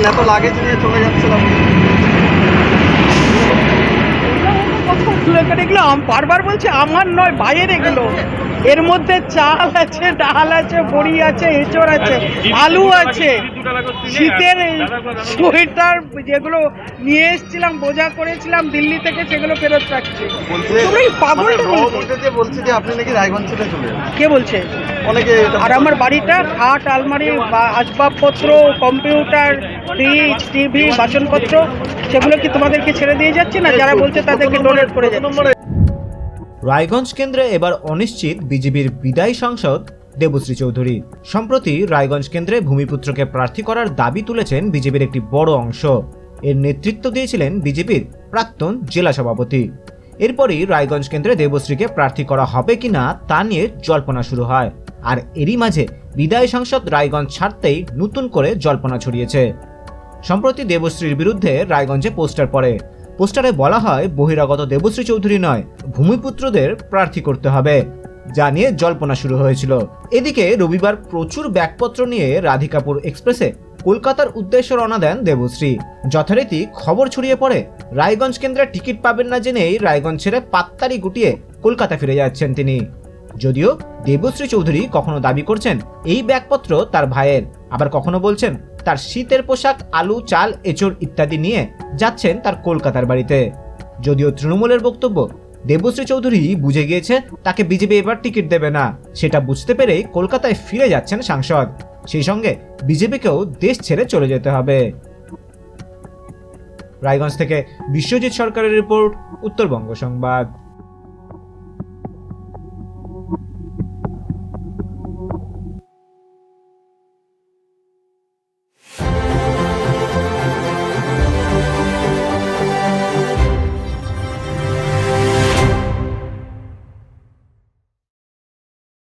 বলবেন এত লাগেজ নিয়ে চলে যাচ্ছিলাম? এগুলো বারবার বলছে আমার নয়, বাইরে এগুলো। এর মধ্যে চাল আছে, ডাল আছে, বড়ি আছে, এঁচড় আছে, আলু আছে, শীতের সোয়েটার যেগুলো নিয়ে এসেছিলাম, বোঝা করেছিলাম দিল্লি থেকে, সেগুলো ফেরত রাখছি। বলছে তোমরা এই পাগল তো বলছো। বলতে যে বলছে যে আপনি নাকি রায়গঞ্জ ছেড়ে চলে যান। কে বলছে? অনেকে আর আমার বাড়িটা খাট, আলমারি, আসবাবপত্র, কম্পিউটার, ফ্রিজ, টিভি, বাসনপত্র, সেগুলো কি তোমাদেরকে ছেড়ে দিয়ে যাচ্ছে না? যারা বলছে তাদেরকে ডোনেট করে যাচ্ছে। রায়গঞ্জ কেন্দ্রে এবার অনিশ্চিত বিজেপির বিদায়ী সাংসদ দেবশ্রী চৌধুরী। সম্প্রতি রায়গঞ্জ কেন্দ্রে ভূমিপুত্রকে প্রার্থী করার দাবি তুলেছেন বিজেপির একটি বড় অংশ। এর নেতৃত্ব দিয়েছিলেন বিজেপির প্রাক্তন জেলা সভাপতি। এরপরই রায়গঞ্জ কেন্দ্রে দেবশ্রীকে প্রার্থী করা হবে কিনা তা নিয়ে জল্পনা শুরু হয়। আর এরই মাঝে বিদায়ী সাংসদ রায়গঞ্জ ছাড়তেই নতুন করে জল্পনা ছড়িয়েছে। সম্প্রতি দেবশ্রীর বিরুদ্ধে রায়গঞ্জে পোস্টার পড়ে। পোস্টারে বলা হয় বহিরাগত দেবশ্রী চৌধুরী নয়, ভূমিপুত্রদের প্রার্থী করতে হবে, যা নিয়ে জল্পনা শুরু হয়েছিল। এদিকে রবিবার প্রচুর ব্যাগপত্র নিয়ে রাধিকাপুর এক্সপ্রেসে কলকাতার উদ্দেশ্যে রওনা দেন দেবশ্রী। যথারীতি খবর ছড়িয়ে পড়ে রায়গঞ্জ কেন্দ্রে টিকিট পাবেন না জেনেই রায়গঞ্জ ছেড়ে পাত্তারি গুটিয়ে কলকাতা ফিরে যাচ্ছেন তিনি। যদিও দেবশ্রী চৌধুরী কখনো দাবি করছেন এই ব্যাগপত্র তার ভাইয়ের, আবার কখনো বলছেন তার শীতের পোশাক, আলু, চাল, এঁচড় ইত্যাদি নিয়ে যাচ্ছেন তার কলকাতার বাড়িতে। যদিও তৃণমূলের বক্তব্য দেবশ্রী চৌধুরী বুঝে গিয়েছে তাকে বিজেপি এবার টিকিট দেবে না, সেটা বুঝতে পেরেই কলকাতায় ফিরে যাচ্ছেন সাংসদ। সেই সঙ্গে বিজেপিকেও দেশ ছেড়ে চলে যেতে হবে। রায়গঞ্জ থেকে বিশ্বজিৎ সরকারের রিপোর্ট, উত্তরবঙ্গ সংবাদ।